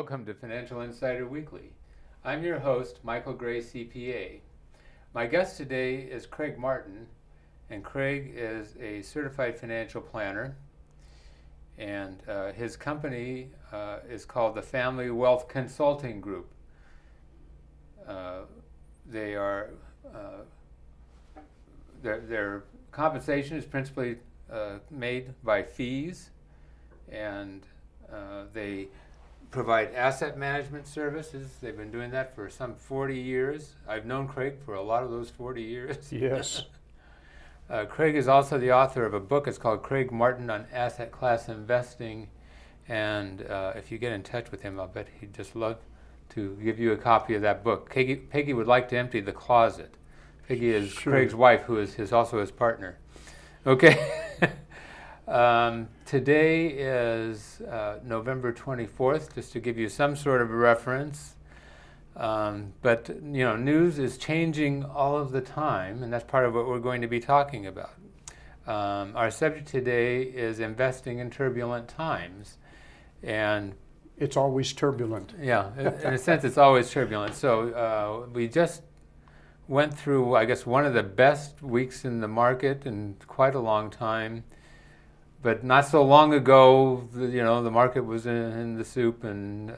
Welcome to Financial Insider Weekly. I'm your host, Michael Gray, CPA. My guest today is Craig Martin, and Craig is a certified financial planner, and his company is called the Family Wealth Consulting Group. They are their compensation is principally made by fees, and they provide asset management services. They've been doing that for some 40 years. I've known Craig for a lot of those 40 years. Yes. Craig is also the author of a book. It's called Craig Martin on Asset Class Investing. And if you get in touch with him, I'll bet he'd just love to give you a copy of that book. Peggy would like to empty the closet. Peggy is Sure. Craig's wife, who is also his partner. Okay. Today is November 24th, just to give you some sort of a reference. But news is changing all of the time, and that's part of what we're going to be talking about. Our subject today is investing in turbulent times, and It's always turbulent. yeah, in a sense, it's always turbulent. So we just went through, I guess, one of the best weeks in the market in quite a long time. But not so long ago, the market was in the soup, and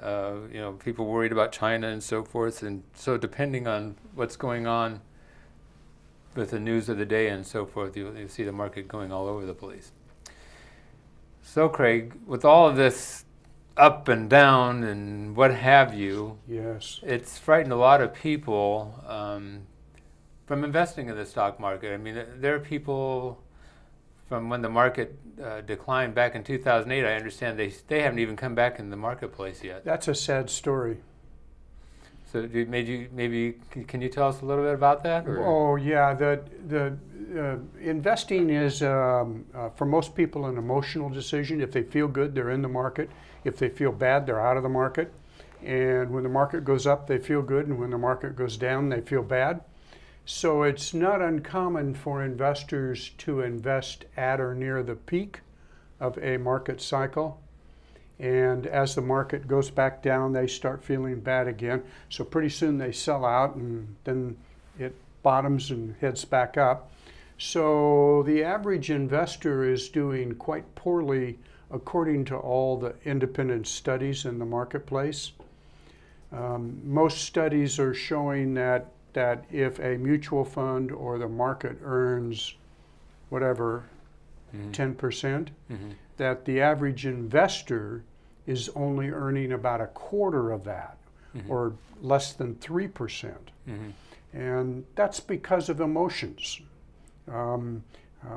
people worried about China and so forth. And so, depending on what's going on with the news of the day and so forth, you see the market going all over the place. So, Craig, with all of this up and down and what have you, Yes. it's frightened a lot of people from investing in the stock market. I mean, there are people from when the market declined back in 2008. I understand they haven't even come back in the marketplace yet. That's a sad story. So maybe can you tell us a little bit about that? Or? Oh, yeah. The investing is, for most people, an emotional decision. If they feel good, they're in the market. If they feel bad, they're out of the market. And when the market goes up, they feel good. And when the market goes down, they feel bad. So it's not uncommon for investors to invest at or near the peak of a market cycle. And as the market goes back down, they start feeling bad again. So pretty soon they sell out, and then it bottoms and heads back up. So the average investor is doing quite poorly according to all the independent studies in the marketplace. Most studies are showing that if a mutual fund or the market earns whatever, 10%, that the average investor is only earning about a quarter of that, or less than 3%. And that's because of emotions.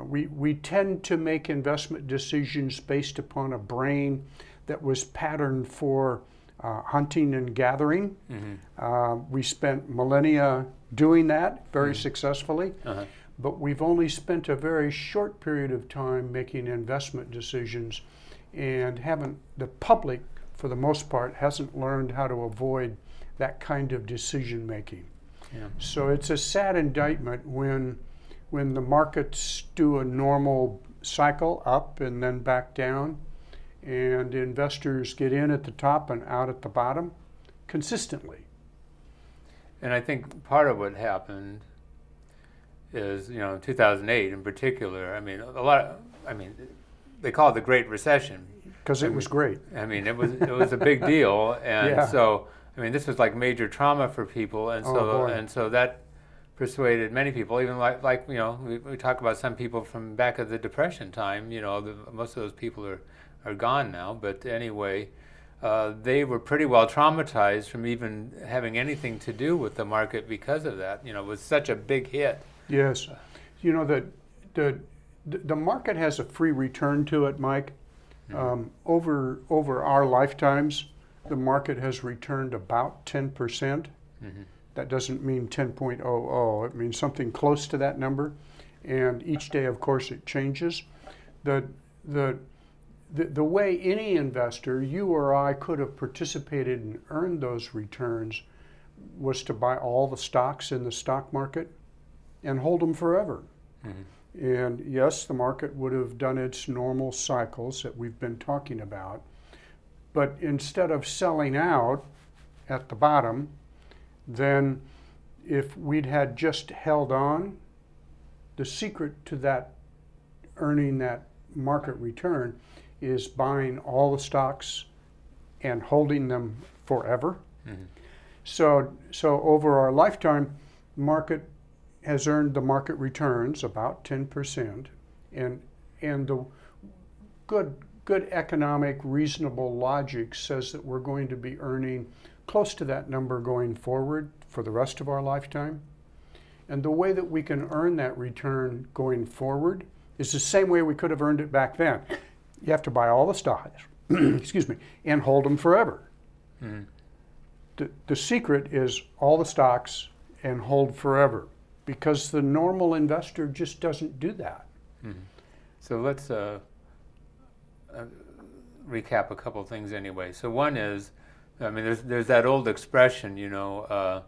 We tend to make investment decisions based upon a brain that was patterned for hunting and gathering. We spent millennia doing that very successfully, but we've only spent a very short period of time making investment decisions, and the public, for the most part, hasn't learned how to avoid that kind of decision making. Yeah. So it's a sad indictment when the markets do a normal cycle up and then back down, and investors get in at the top and out at the bottom consistently. And I think part of what happened is, in 2008 in particular, they call it the Great Recession. Because it was great. I mean, it was a big deal, and Yeah. so this was like major trauma for people, and so that persuaded many people. Even like we talk about some people from back of the Depression time. Most of those people are gone now, but anyway, they were pretty well traumatized from even having anything to do with the market because of that. It was such a big hit. Yes. The market has a free return to it, Mike. Over our lifetimes, the market has returned about 10%. That doesn't mean 10.00. It means something close to that number. And each day, of course, it changes. The way any investor, you or I, could have participated and earned those returns was to buy all the stocks in the stock market and hold them forever. And yes, the market would have done its normal cycles that we've been talking about, But instead of selling out at the bottom, then if we'd had just held on, the secret to that earning that market return is buying all the stocks and holding them forever. Mm-hmm. So over our lifetime, market has earned the market returns about 10%, and the good economic, reasonable logic says that we're going to be earning close to that number going forward for the rest of our lifetime. And the way that we can earn that return going forward is the same way we could have earned it back then. You have to buy all the stocks, excuse me, and hold them forever. Mm-hmm. The secret is all the stocks and hold forever, because the normal investor just doesn't do that. Mm-hmm. So let's recap a couple of things anyway. So one is, I mean, there's that old expression, you know,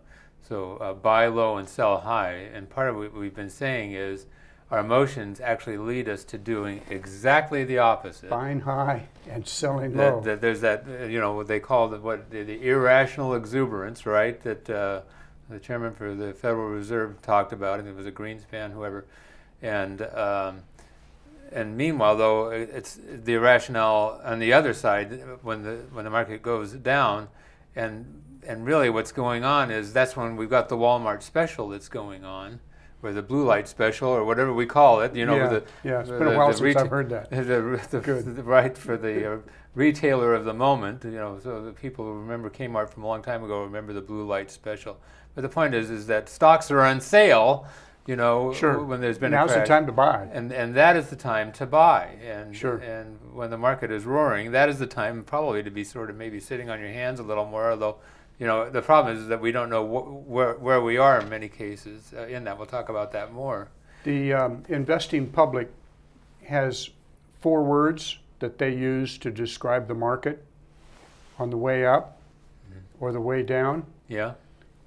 buy low and sell high. And part of what we've been saying is our emotions actually lead us to doing exactly the opposite. Buying high and selling low. There's that, you know, what they call the irrational exuberance, right? That the chairman for the Federal Reserve talked about. I think it was a Greenspan, whoever. And meanwhile, though, it's the irrational on the other side when the market goes down, and really what's going on is that's when we've got the Walmart special that's going on, or the blue light special, or whatever we call it. You know, it's been a while since I've heard that. The right for the retailer of the moment. You know, so the people who remember Kmart from a long time ago remember the blue light special. But the point is that stocks are on sale. You know, sure. When there's been now's a crash, the time to buy, and that is the time to buy, and sure. And when the market is roaring, that is the time probably to be sort of maybe sitting on your hands a little more. Although, you know, the problem is that we don't know where we are in many cases. In that, we'll talk about that more. The investing public has 4 words that they use to describe the market on the way up or the way down. Yeah.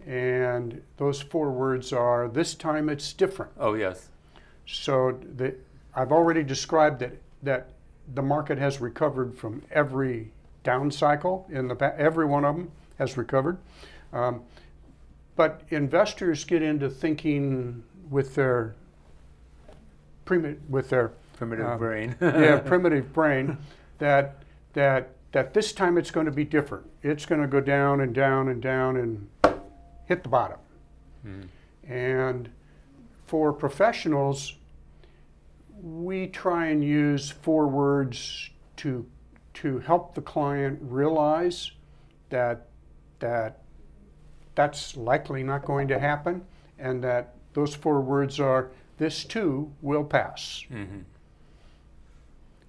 And those 4 words are, this time it's different. Oh, yes. So I've already described that the market has recovered from every down cycle. Every one of them has recovered. But investors get into thinking with their primitive brain. Primitive brain, that this time it's going to be different. It's going to go down and down and down and hit the bottom. And for professionals, we try and use 4 words to help the client realize that that's likely not going to happen, and that those 4 words are, this too will pass. Mm-hmm.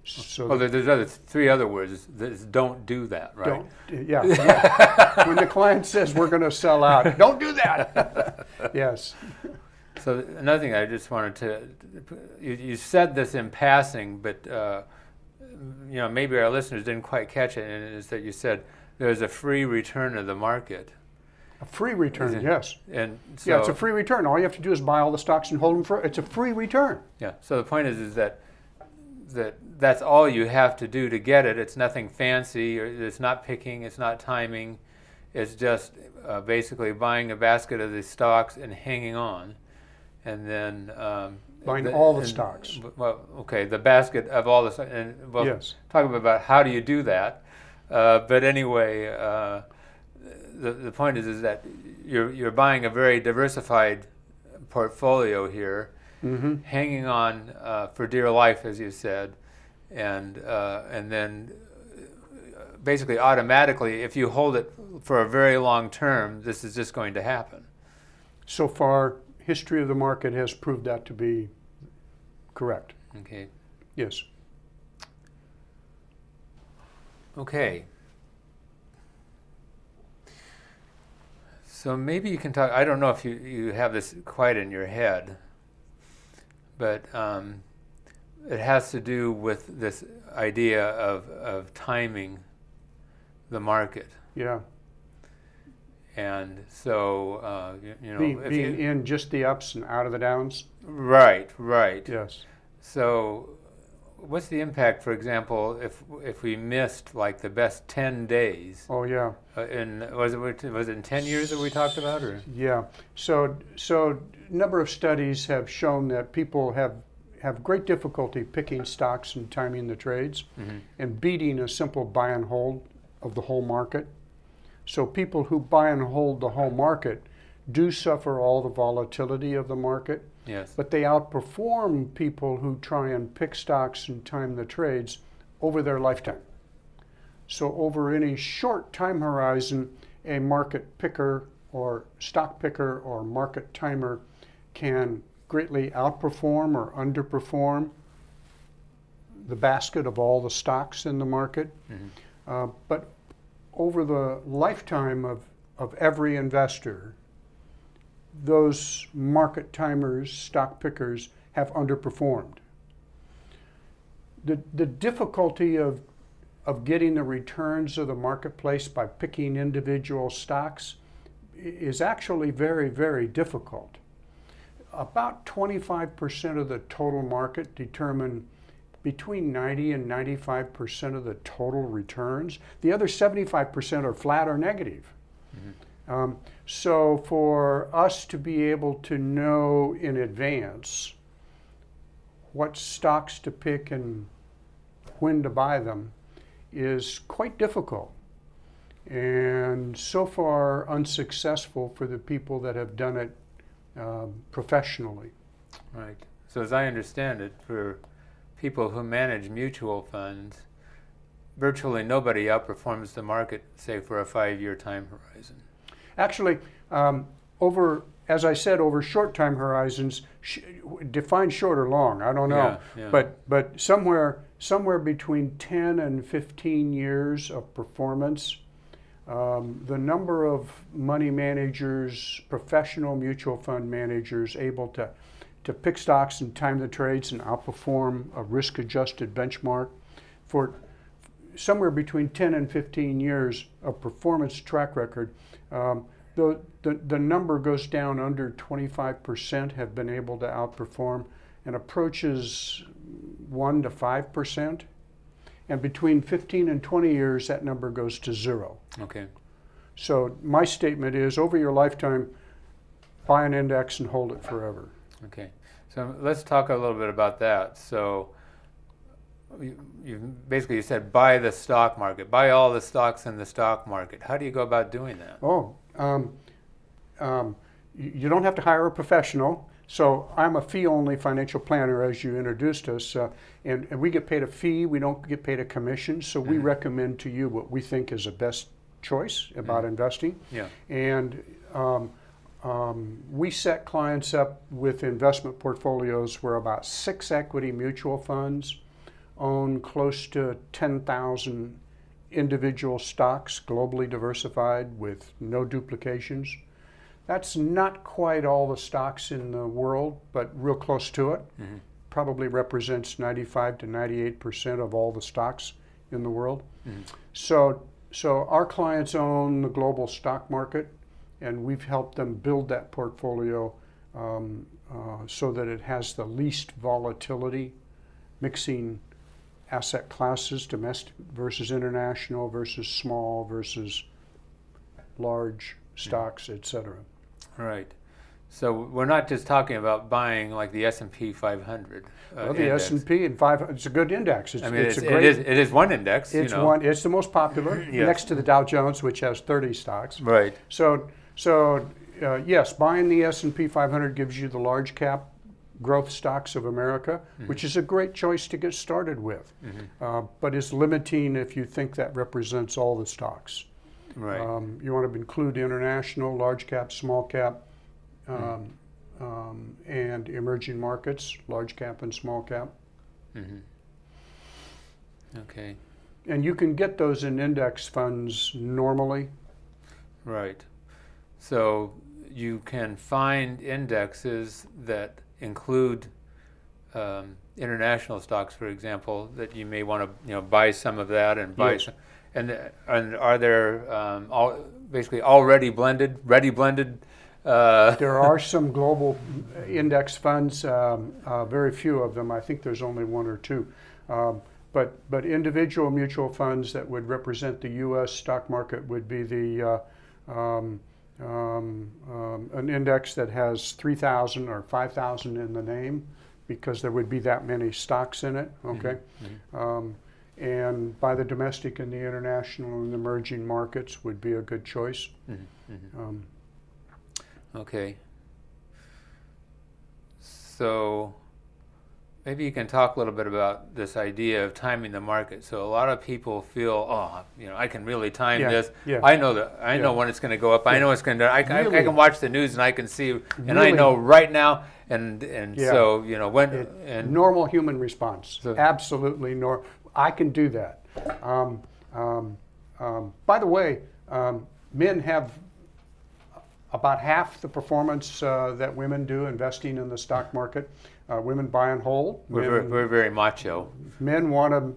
So there's 3 other words. Don't do that, right? Yeah. When the client says we're going to sell out, don't do that. Yes. So another thing I just wanted to, you said this in passing, but you know, maybe our listeners didn't quite catch it, and it is that you said there's a free return of the market. A free return, yes. And so, yeah, it's a free return. All you have to do is buy all the stocks and hold them it's a free return. Yeah. So the point is that's all you have to do to get it. It's nothing fancy. Or it's not picking. It's not timing. It's just basically buying a basket of the stocks and hanging on, and then buying all the stocks. Well, okay, the basket of all the, and we'll yes. talk about how do you do that. But anyway, the point is that you're buying a very diversified portfolio here, mm-hmm. hanging on for dear life, as you said, and then basically automatically, if you hold it for a very long term, this is just going to happen. So far, history of the market has proved that to be correct. Okay. Yes. Okay. So maybe you can talk, I don't know if you have this quite in your head, but it has to do with this idea of timing the market. Yeah. And so, you know, being in just the ups and out of the downs. Right. Yes. So what's the impact, for example, if we missed like the best 10 days? Oh yeah. Was it in 10 years that we talked about, or? Yeah. So a number of studies have shown that people have great difficulty picking stocks and timing the trades, and beating a simple buy and hold of the whole market. So people who buy and hold the whole market do suffer all the volatility of the market. Yes. But they outperform people who try and pick stocks and time the trades over their lifetime. So over any short time horizon, a market picker or stock picker or market timer can greatly outperform or underperform the basket of all the stocks in the market. But over the lifetime of every investor, those market timers, stock pickers, have underperformed. The difficulty of getting the returns of the marketplace by picking individual stocks is actually very, very difficult. About 25% of the total market determine between 90 and 95% of the total returns. The other 75% are flat or negative. So for us to be able to know in advance what stocks to pick and when to buy them is quite difficult, and so far unsuccessful for the people that have done it professionally. Right. So as I understand it, for people who manage mutual funds, virtually nobody outperforms the market, say, for a 5-year time horizon. Actually, as I said, over short time horizons, define short or long, I don't know, but somewhere between 10 and 15 years of performance, the number of money managers, professional mutual fund managers able to pick stocks and time the trades and outperform a risk-adjusted benchmark for somewhere between 10 and 15 years of performance track record, the number goes down under 25% have been able to outperform, and approaches 1 to 5%. And between 15 and 20 years, that number goes to 0. Okay. So my statement is, over your lifetime, buy an index and hold it forever. Okay. So let's talk a little bit about that. So you said buy the stock market, buy all the stocks in the stock market. How do you go about doing that? You don't have to hire a professional. So I'm a fee-only financial planner, as you introduced us, and we get paid a fee. We don't get paid a commission. So we recommend to you what we think is the best choice about investing. Yeah. And we set clients up with investment portfolios where about 6 equity mutual funds own close to 10,000 individual stocks, globally diversified with no duplications. That's not quite all the stocks in the world, but real close to it. Probably represents 95 to 98% of all the stocks in the world. So our clients own the global stock market, and we've helped them build that portfolio so that it has the least volatility, mixing asset classes, domestic versus international versus small versus large stocks, etc. Right. So we're not just talking about buying like the S&P 500. Well, the S&P and 500, it's a good index. It is one index. It's it's the most popular, next to the Dow Jones, which has 30 stocks. Right. So yes, buying the S&P 500 gives you the large cap growth stocks of America, which is a great choice to get started with, but is limiting if you think that represents all the stocks. Right. You want to include international, large cap, small cap, and emerging markets, large cap and small cap. Okay. And you can get those in index funds normally. Right. So you can find indexes that include international stocks, for example, that you may want to buy some of that and buy some. And are there basically already blended, ready blended? There are some global index funds, very few of them. I think there's only 1 or 2. But individual mutual funds that would represent the U.S. stock market would be an index that has 3,000 or 5,000 in the name, because there would be that many stocks in it. Okay. And by the domestic and the international and emerging markets would be a good choice. Okay. So maybe you can talk a little bit about this idea of timing the market. So a lot of people feel, I can really time this. Yeah. I know when it's going to go up. I know it's going to. I can watch the news and I can see, and Really? I know right now. And Yeah. so when and Normal human response. So- Absolutely I can do that. By the way, men have about half the performance that women do investing in the stock market. Women buy and hold. we're very macho. Men want to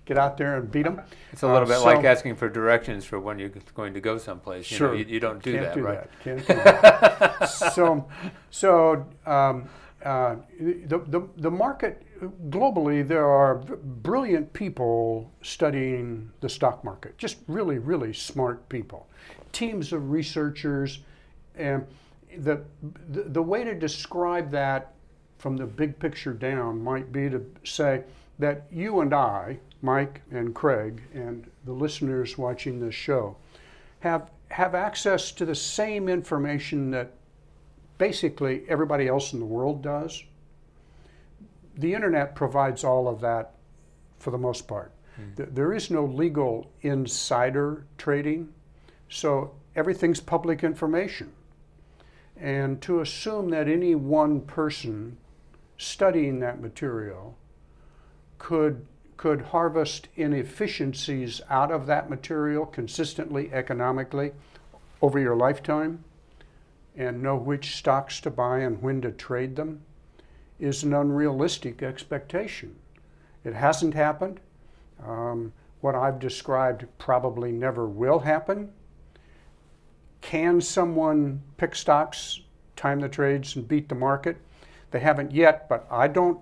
get out there and beat them. It's a little bit like asking for directions for when you're going to go someplace. Sure. You don't do Can't that, do right? that. Can't do that. The market globally, there are brilliant people studying the stock market. Just really, really smart people. Teams of researchers, and the way to describe that from the big picture down might be to say that you and I, Mike and Craig, and the listeners watching this show, have access to the same information that basically everybody else in the world does. The internet provides all of that for the most part. There is no legal insider trading, so everything's public information. And to assume that any one person studying that material could harvest inefficiencies out of that material consistently, economically, over your lifetime, and know which stocks to buy and when to trade them, is an unrealistic expectation. It hasn't happened. What I've described probably never will happen. Can someone pick stocks, time the trades, and beat the market? They haven't yet, but I don't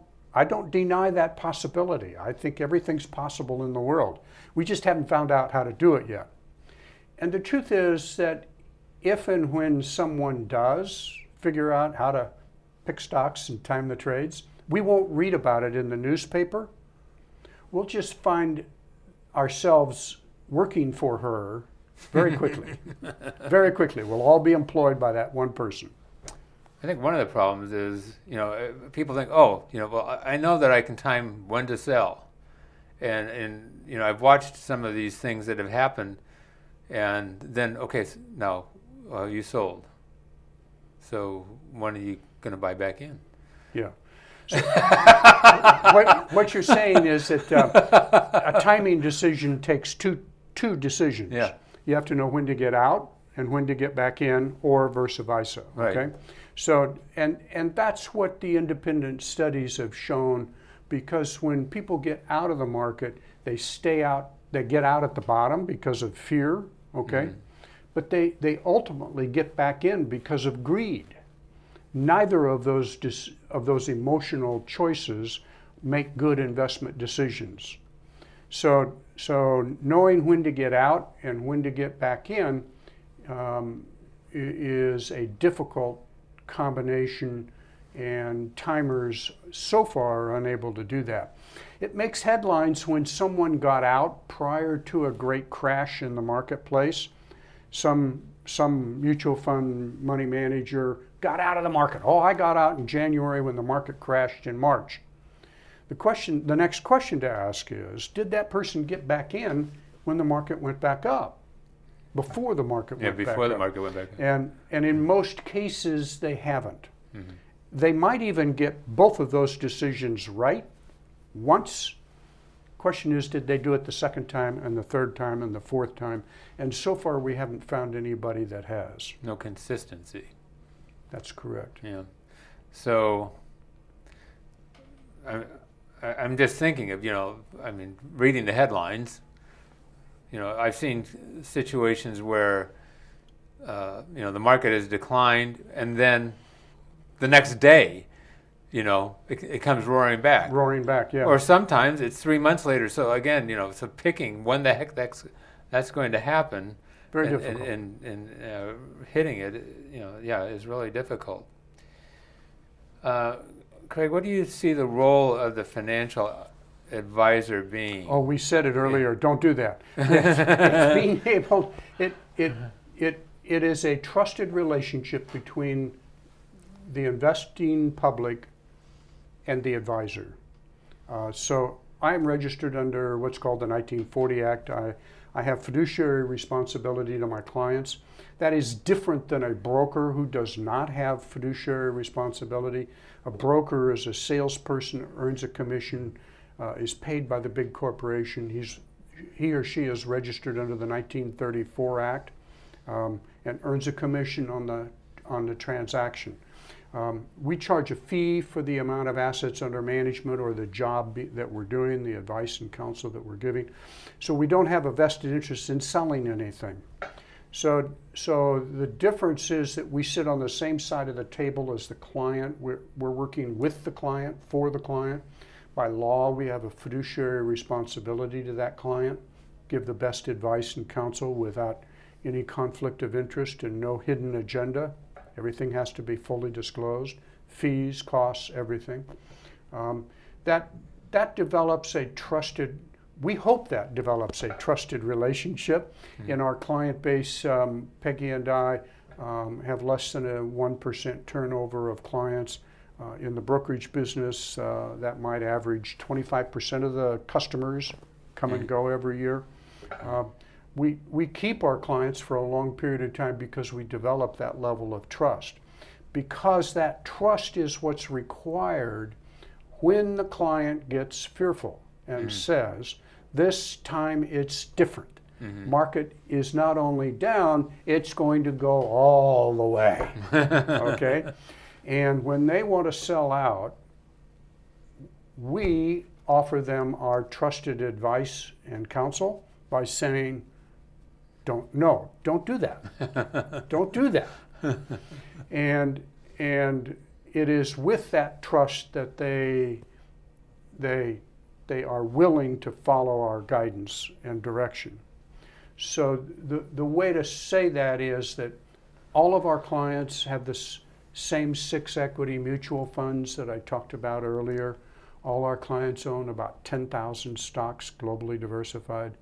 deny that possibility. I think everything's possible in the world. We just haven't found out how to do it yet. And the truth is that if and when someone does figure out how to pick stocks and time the trades, we won't read about it in the newspaper. We'll just find ourselves working for her very quickly. Very quickly. We'll all be employed by that one person. I think one of the problems is, people think, well, I know that I can time when to sell. And I've watched some of these things that have happened, and then, okay, now you sold. So when are you going to buy back in? Yeah. So what you're saying is that a timing decision takes two decisions. Yeah. You have to know when to get out and when to get back in, or versa versa. Right. Okay. So and that's what the independent studies have shown, because when people get out of the market, they stay out. They get out at the bottom because of fear. Okay. Mm-hmm. But they ultimately get back in because of greed. Neither of those emotional choices make good investment decisions. So knowing when to get out and when to get back in is a difficult combination, and timers so far are unable to do that. It makes headlines when someone got out prior to a great crash in the marketplace. Some mutual fund money manager got out of the market. Oh, I got out in January when the market crashed in March. The next question to ask is, did that person get back in when the market went back up? Before the market went back up? Yeah, before the market went back up. And in most cases, they haven't. Mm-hmm. They might even get both of those decisions right once. Question is, did they do it the second time and the third time and the fourth time? And so far, we haven't found anybody that has. No consistency. That's correct. Yeah. So I'm just thinking of, reading the headlines. I've seen situations where, the market has declined, and then the next day, it comes roaring back. Roaring back, yeah. Or sometimes it's 3 months later. So again, so picking when the heck that's going to happen, Very difficult. And hitting it, is really difficult. Craig, what do you see the role of the financial advisor being? Oh, we said it earlier. Don't do that. It's being able. It is a trusted relationship between the investing public and the advisor. So I am registered under what's called the 1940 Act. I have fiduciary responsibility to my clients. That is different than a broker who does not have fiduciary responsibility. A broker is a salesperson, earns a commission, is paid by the big corporation. He or she is registered under the 1934 Act and earns a commission on the transaction. We charge a fee for the amount of assets under management or the job that we're doing, the advice and counsel that we're giving. So we don't have a vested interest in selling anything. So the difference is that we sit on the same side of the table as the client. We're working with the client, for the client. By law, we have a fiduciary responsibility to that client, give the best advice and counsel without any conflict of interest and no hidden agenda. Everything has to be fully disclosed, fees, costs, everything. That develops a trusted, we hope that develops a trusted relationship. In our client base, Peggy and I have less than a 1% turnover of clients. In the brokerage business, that might average 25% of the customers come and go every year. We keep our clients for a long period of time because we develop that level of trust. Because that trust is what's required when the client gets fearful and says, this time it's different. Market is not only down, it's going to go all the way, okay? And when they want to sell out, we offer them our trusted advice and counsel by saying, don't do that. Don't do that. And it is with that trust that they are willing to follow our guidance and direction. So the way to say that is that all of our clients have this same 6 equity mutual funds that I talked about earlier. All our clients own about 10,000 stocks, globally diversified.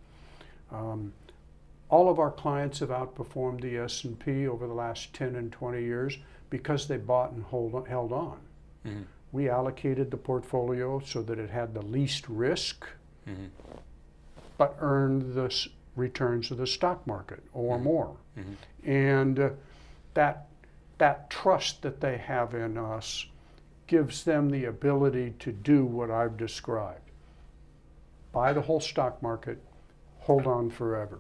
All of our clients have outperformed the S&P over the last 10 and 20 years because they bought and held on. We allocated the portfolio so that it had the least risk, but earned the returns of the stock market or more. And that trust that they have in us gives them the ability to do what I've described. Buy the whole stock market, hold on forever.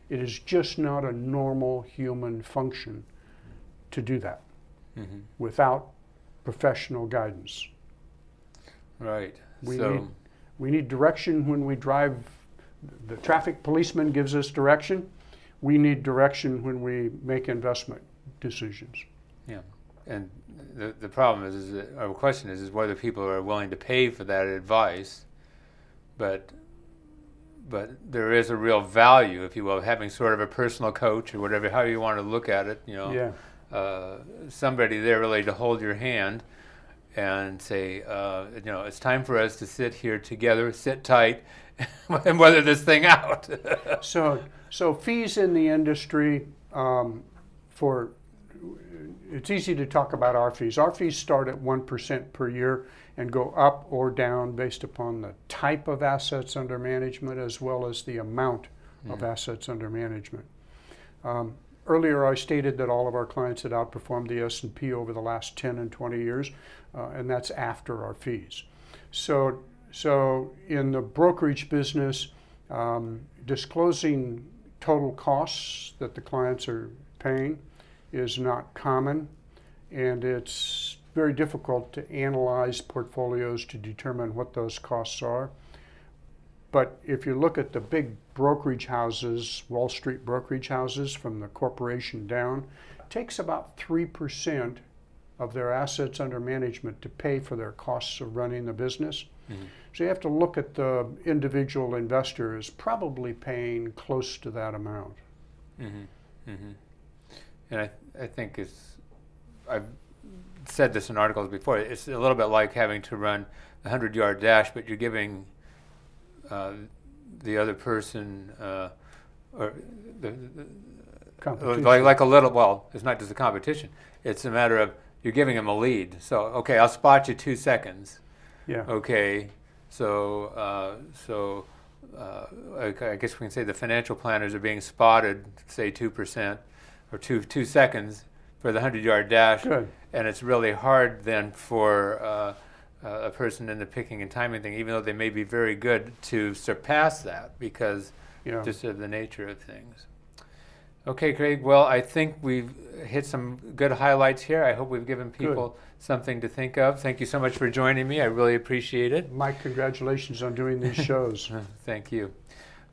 It is just not a normal human function to do that without professional guidance. Right. We need direction when we drive. The traffic policeman gives us direction. We need direction when we make investment decisions. Yeah. And the problem is that our question is whether people are willing to pay for that advice, but there is a real value, if you will, having sort of a personal coach or whatever, how you want to look at it, somebody there really to hold your hand and say, it's time for us to sit here together, sit tight, and weather this thing out. So fees in the industry, it's easy to talk about our fees. Our fees start at 1% per year and go up or down based upon the type of assets under management as well as the amount of assets under management. Earlier I stated that all of our clients had outperformed the S&P over the last 10 and 20 years, and that's after our fees. So in the brokerage business, disclosing total costs that the clients are paying is not common, and it's very difficult to analyze portfolios to determine what those costs are. But if you look at the big brokerage houses, Wall Street brokerage houses from the corporation down, it takes about 3% of their assets under management to pay for their costs of running the business. Mhm. So you have to look at the individual investor as probably paying close to that amount. Mhm. Mhm. And I think I've said this in articles before, it's a little bit like having to run a 100-yard dash, but you're giving the other person or Competition. like a little, well, it's not just a competition. It's a matter of you're giving them a lead. So, okay, I'll spot you 2 seconds. Yeah. Okay, so I guess we can say the financial planners are being spotted, say 2% or 2 seconds for the 100-yard dash. Good. And it's really hard then for a person in the picking and timing thing, even though they may be very good, to surpass that because Yeah. just of the nature of things. Okay, Craig. Well, I think we've hit some good highlights here. I hope we've given people something to think of. Thank you so much for joining me. I really appreciate it. Mike, congratulations on doing these shows. Thank you.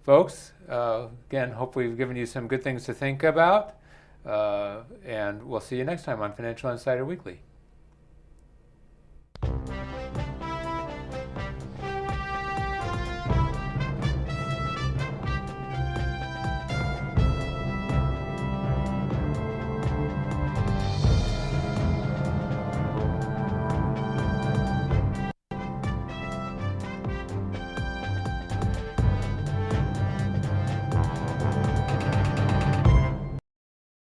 Folks, again, hope we've given you some good things to think about. And we'll see you next time on Financial Insider Weekly.